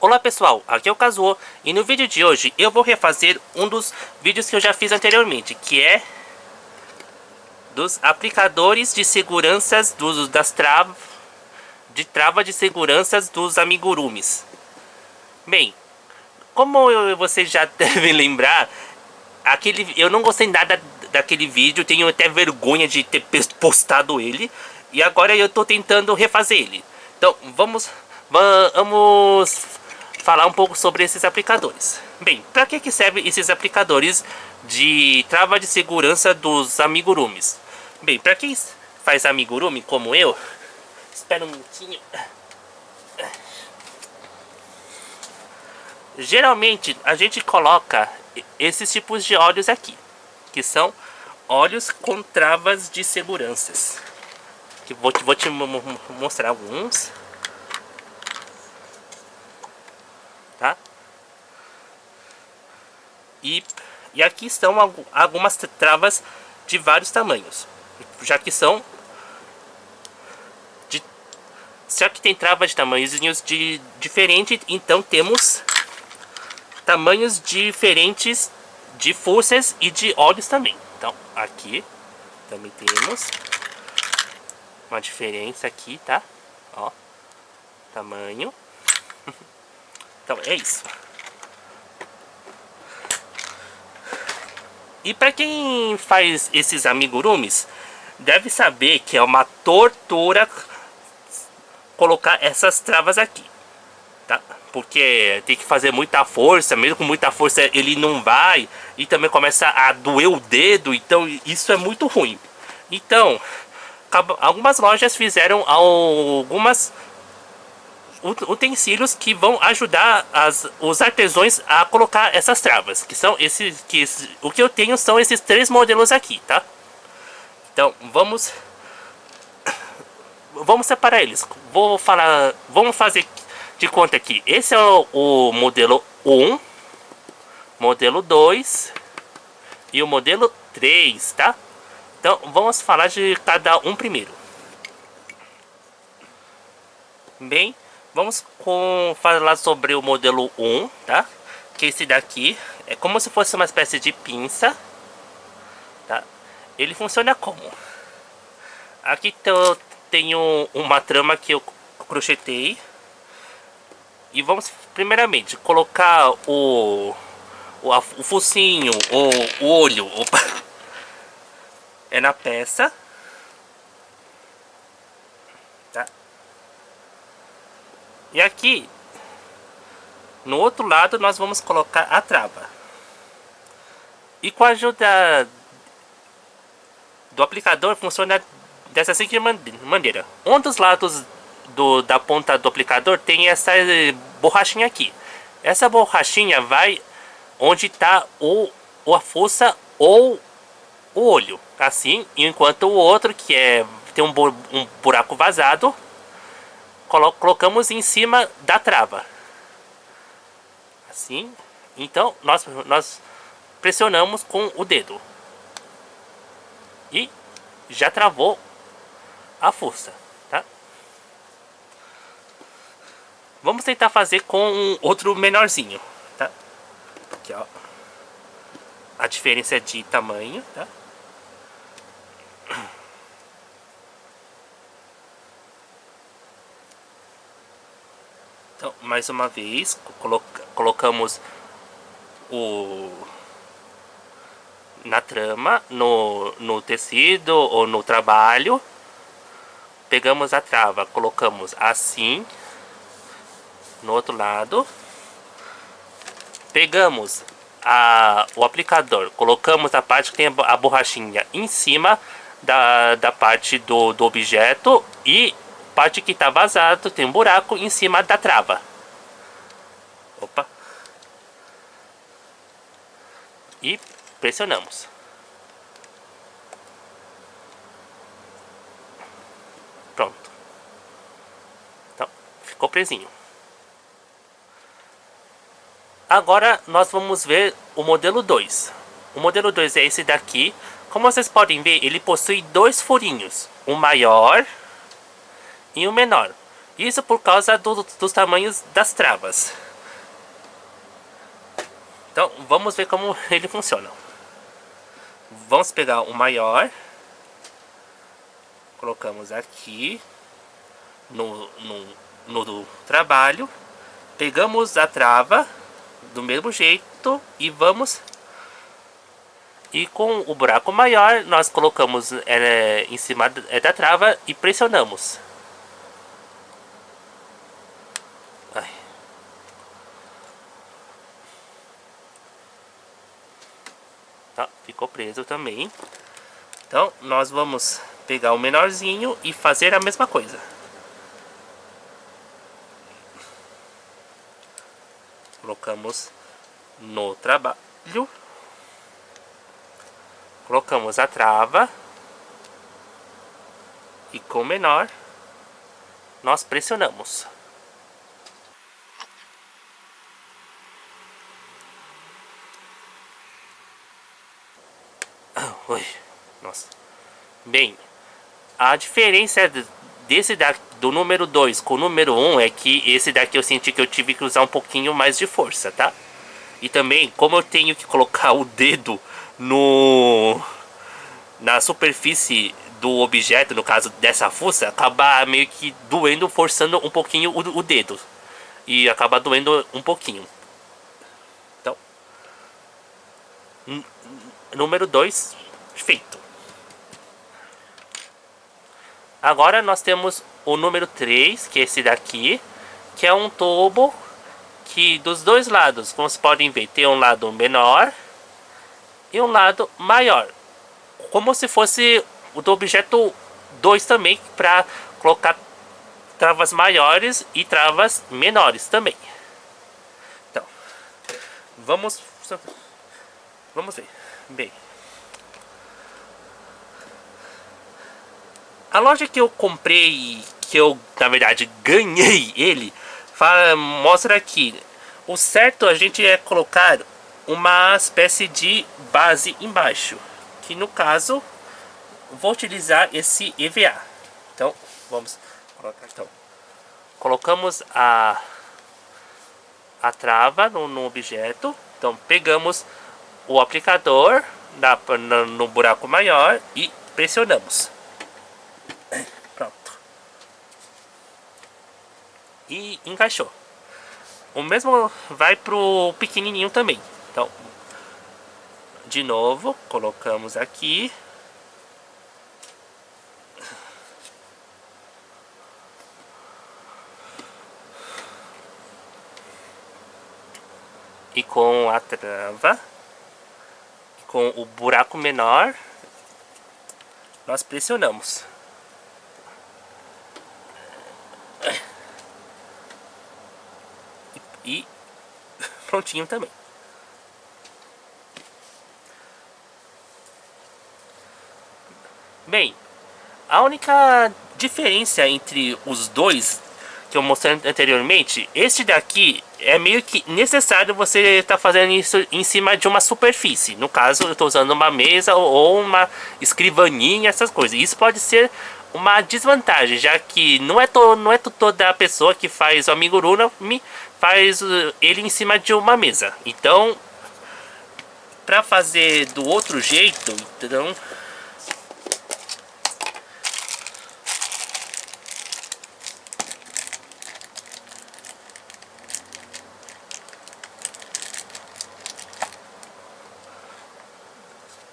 Olá pessoal, aqui é o Kazuo e no vídeo de hoje eu vou refazer um dos vídeos que eu já fiz anteriormente, que é dos aplicadores de seguranças trava de seguranças dos amigurumis. Bem, como vocês já devem lembrar, eu não gostei nada daquele vídeo, tenho até vergonha de ter postado ele, e agora eu tô tentando refazer ele. Então vamos falar um pouco sobre esses aplicadores. Bem, para que servem esses aplicadores de trava de segurança dos amigurumis? Bem, para quem faz amigurumi como eu, espera um minutinho. Geralmente a gente coloca esses tipos de óleos aqui, que são óleos com travas de seguranças. Que vou te mostrar alguns. Tá? E aqui estão algumas travas de vários tamanhos, já que tem trava de tamanhos diferentes, então temos tamanhos diferentes de forças e de óleos também. Então aqui também temos uma diferença aqui, tá? Ó, tamanho. Então é isso. E para quem faz esses amigurumis, deve saber que é uma tortura colocar essas travas aqui, tá? Porque tem que fazer muita força, mesmo com muita força ele não vai, e também começa a doer o dedo, então isso é muito ruim. Então, algumas lojas fizeram algumas utensílios que vão ajudar os artesãos a colocar essas travas, que são o que eu tenho são esses três modelos aqui, tá? Então vamos separar eles. Vamos fazer de conta aqui. Esse é o modelo 1, modelo 2 e o modelo 3, tá? Então vamos falar de cada um primeiro. Bem, vamos falar sobre o modelo 1, tá? Que esse daqui é como se fosse uma espécie de pinça, tá? Ele funciona como? Aqui eu tenho uma trama que eu crochetei. E vamos primeiramente colocar o focinho, o olho, é na peça, tá? E aqui no outro lado nós vamos colocar a trava. E com a ajuda do aplicador funciona dessa seguinte maneira. Um dos lados da ponta do aplicador tem essa borrachinha aqui. Essa borrachinha vai onde está a força ou o olho, assim, enquanto o outro, que tem um buraco vazado, colocamos em cima da trava, assim. Então nós pressionamos com o dedo e já travou a força, tá? Vamos tentar fazer com um outro menorzinho, tá? Aqui, ó, a diferença é de tamanho, tá? Então, mais uma vez, colocamos na trama, no tecido ou no trabalho. Pegamos a trava, colocamos assim no outro lado. Pegamos o aplicador, colocamos a parte que tem a borrachinha em cima da parte do objeto, e parte que está vazado tem um buraco em cima da trava. Opa! E pressionamos. Pronto. Então, ficou presinho. Agora nós vamos ver o modelo 2. O modelo 2 é esse daqui. Como vocês podem ver, ele possui dois furinhos, um maior e um menor. Isso por causa dos tamanhos das travas. Então vamos ver como ele funciona. Vamos pegar o maior, colocamos aqui no trabalho, pegamos a trava do mesmo jeito e vamos, e com o buraco maior nós colocamos em cima da trava e pressionamos. Ai. Tá, ficou preso também. Então nós vamos pegar o menorzinho e fazer a mesma coisa. Colocamos no trabalho, colocamos a trava e com o menor nós pressionamos. Ui, nossa. Bem, a diferença do número 2 com o número 1 é que esse daqui eu senti que eu tive que usar um pouquinho mais de força, tá? E também, como eu tenho que colocar o dedo na superfície do objeto, no caso dessa fuça, acaba meio que doendo, forçando um pouquinho o dedo. E acaba doendo um pouquinho. Então, número 2 feito. Agora nós temos o número 3, que é esse daqui, que é um tubo que dos dois lados, como vocês podem ver, tem um lado menor e um lado maior, como se fosse o do objeto 2 também, para colocar travas maiores e travas menores também. Então, vamos ver. Bem, a loja que eu comprei, que eu na verdade ganhei ele, mostra aqui. O certo a gente é colocar uma espécie de base embaixo, que no caso vou utilizar esse EVA. Então vamos colocar. Então, colocamos a trava no objeto. Então pegamos o aplicador no buraco maior e pressionamos. Pronto. E encaixou. O mesmo vai pro pequenininho também. Então, de novo, colocamos aqui. E com a trava, com o buraco menor, nós pressionamos. E prontinho também. Bem, a única diferença entre os dois que eu mostrei anteriormente, este daqui é meio que necessário você estar fazendo isso em cima de uma superfície. No caso, eu estou usando uma mesa ou uma escrivaninha, essas coisas. Isso pode ser uma desvantagem, já que não é toda a pessoa que faz o amigurumi faz ele em cima de uma mesa. Então, para fazer do outro jeito, então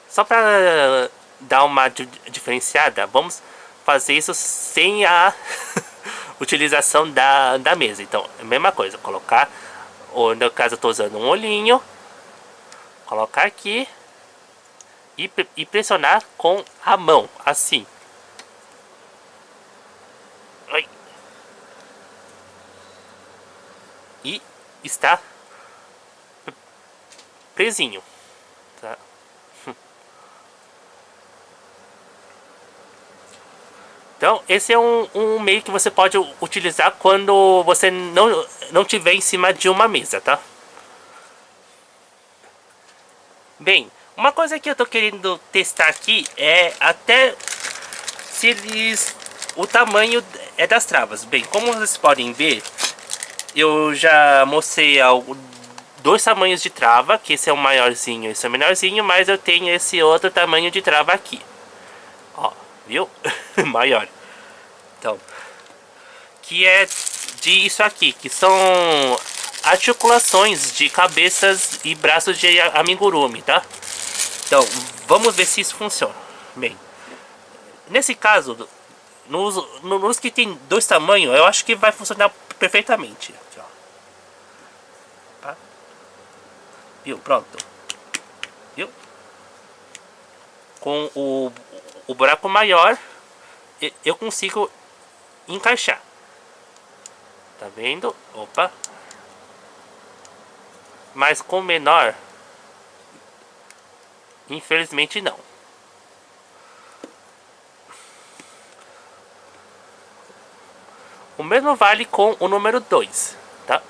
só para dar uma diferenciada, vamos fazer isso sem a utilização da mesa. Então, a mesma coisa, colocar, ou no caso eu estou usando um olhinho, colocar aqui e pressionar com a mão, assim. Oi. E está presinho, tá? Então, esse é um meio que você pode utilizar quando você não tiver em cima de uma mesa, tá? Bem, uma coisa que eu tô querendo testar aqui é até se o tamanho das travas. Bem, como vocês podem ver, eu já mostrei dois tamanhos de trava, que esse é o maiorzinho e esse é o menorzinho, mas eu tenho esse outro tamanho de trava aqui. Ó, viu? Maior. Então, que é de isso aqui, que são articulações de cabeças e braços de amigurumi, tá? Então, vamos ver se isso funciona. Bem, nesse caso, nos que tem dois tamanhos, eu acho que vai funcionar perfeitamente. Aqui, ó. Tá? Viu? Pronto. Viu? Com o buraco maior, eu consigo encaixar. Tá vendo? Opa. Mas com o menor, infelizmente não. O mesmo vale com o número 2, tá?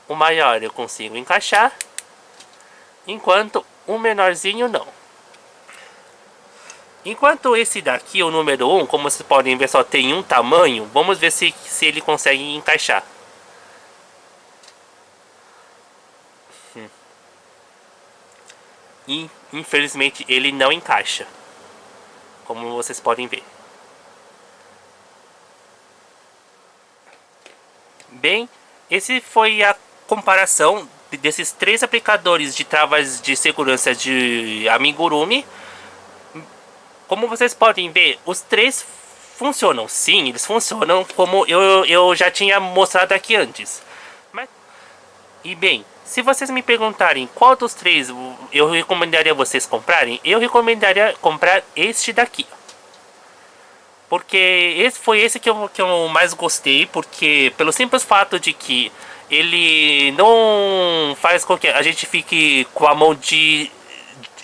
O maior eu consigo encaixar, enquanto o menorzinho não. Enquanto esse daqui, o número 1, como vocês podem ver, só tem um tamanho, vamos ver se ele consegue encaixar. E, infelizmente, ele não encaixa, como vocês podem ver. Bem, esse foi a comparação desses três aplicadores de travas de segurança de amigurumi. Como vocês podem ver, os três funcionam. Sim, eles funcionam como eu já tinha mostrado aqui antes. E bem, se vocês me perguntarem qual dos três eu recomendaria vocês comprarem, eu recomendaria comprar este daqui. Porque esse que eu mais gostei, porque pelo simples fato de que ele não faz com que a gente fique com a mão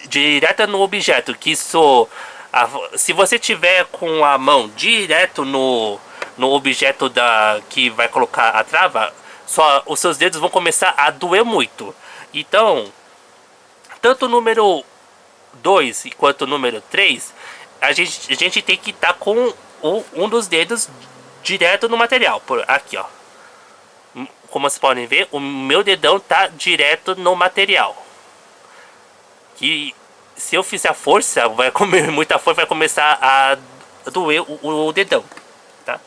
direta no objeto, que isso, se você tiver com a mão direto no objeto que vai colocar a trava, os seus dedos vão começar a doer muito. Então, tanto o número 2 quanto o número 3, a gente tem que estar com um dos dedos direto no material. Aqui, ó. Como vocês podem ver, o meu dedão tá direto no material. Que se eu fizer força, muita força, vai começar a doer o dedão, tá?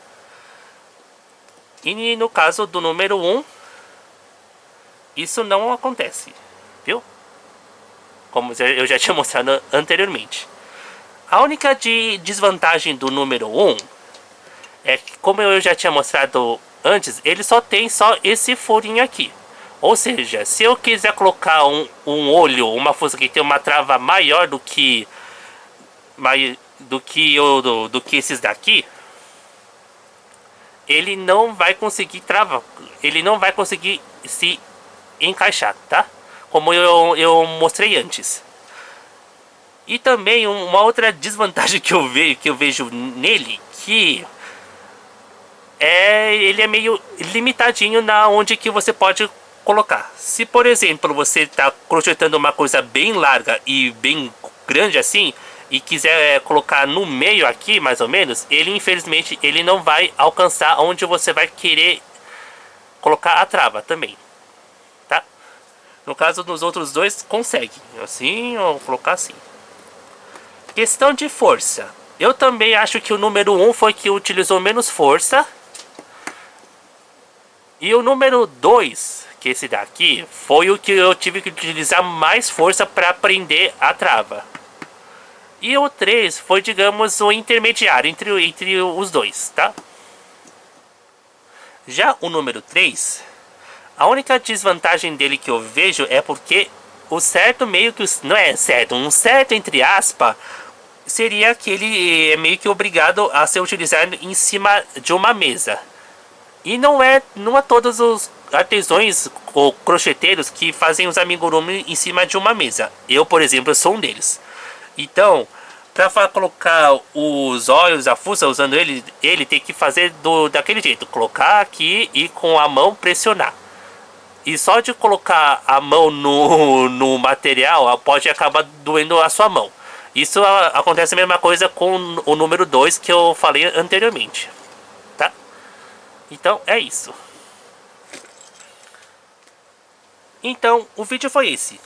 E no caso do número 1, isso não acontece, viu? Como eu já tinha mostrado anteriormente. A única desvantagem do número 1 é que, como eu já tinha mostrado antes, ele só tem esse furinho aqui. Ou seja, se eu quiser colocar um olho, uma fuça que tem uma trava maior do que esses daqui, ele não vai conseguir travar, ele não vai conseguir se encaixar, tá? Como eu mostrei antes. E também uma outra desvantagem que eu vejo nele, que ele é meio limitadinho na onde que você pode colocar. Se, por exemplo, você está crochetando uma coisa bem larga e bem grande assim, e quiser colocar no meio aqui, mais ou menos, ele infelizmente ele não vai alcançar onde você vai querer colocar a trava também, tá? No caso dos outros dois, consegue, assim ou colocar assim. Questão de força. Eu também acho que o número 1 foi que utilizou menos força. E o número 2, que esse daqui, foi o que eu tive que utilizar mais força para prender a trava. E o 3 foi, digamos, o intermediário entre os dois, tá? Já o número 3, a única desvantagem dele que eu vejo é porque o certo meio que... Não é certo, um certo entre aspas... seria que ele é meio que obrigado a ser utilizado em cima de uma mesa. E não é todos os artesãos ou crocheteiros que fazem os amigurumi em cima de uma mesa. Eu, por exemplo, sou um deles. Então, para colocar os olhos, a fuça, usando ele tem que fazer daquele jeito. Colocar aqui e com a mão pressionar. E só de colocar a mão no material, pode acabar doendo a sua mão. Isso acontece a mesma coisa com o número 2 que eu falei anteriormente, tá? Então é isso. Então, o vídeo foi esse.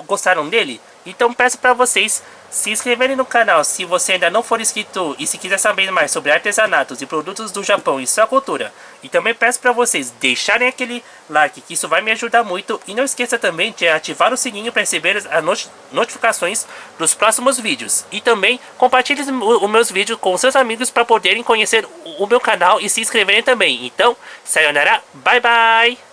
Gostaram dele? Então peço para vocês se inscreverem no canal se você ainda não for inscrito e se quiser saber mais sobre artesanatos e produtos do Japão e sua cultura. E também peço para vocês deixarem aquele like, que isso vai me ajudar muito. E não esqueça também de ativar o sininho para receber as notificações dos próximos vídeos. E também compartilhe os meus vídeos com seus amigos para poderem conhecer o meu canal e se inscreverem também. Então, sayonara, bye bye!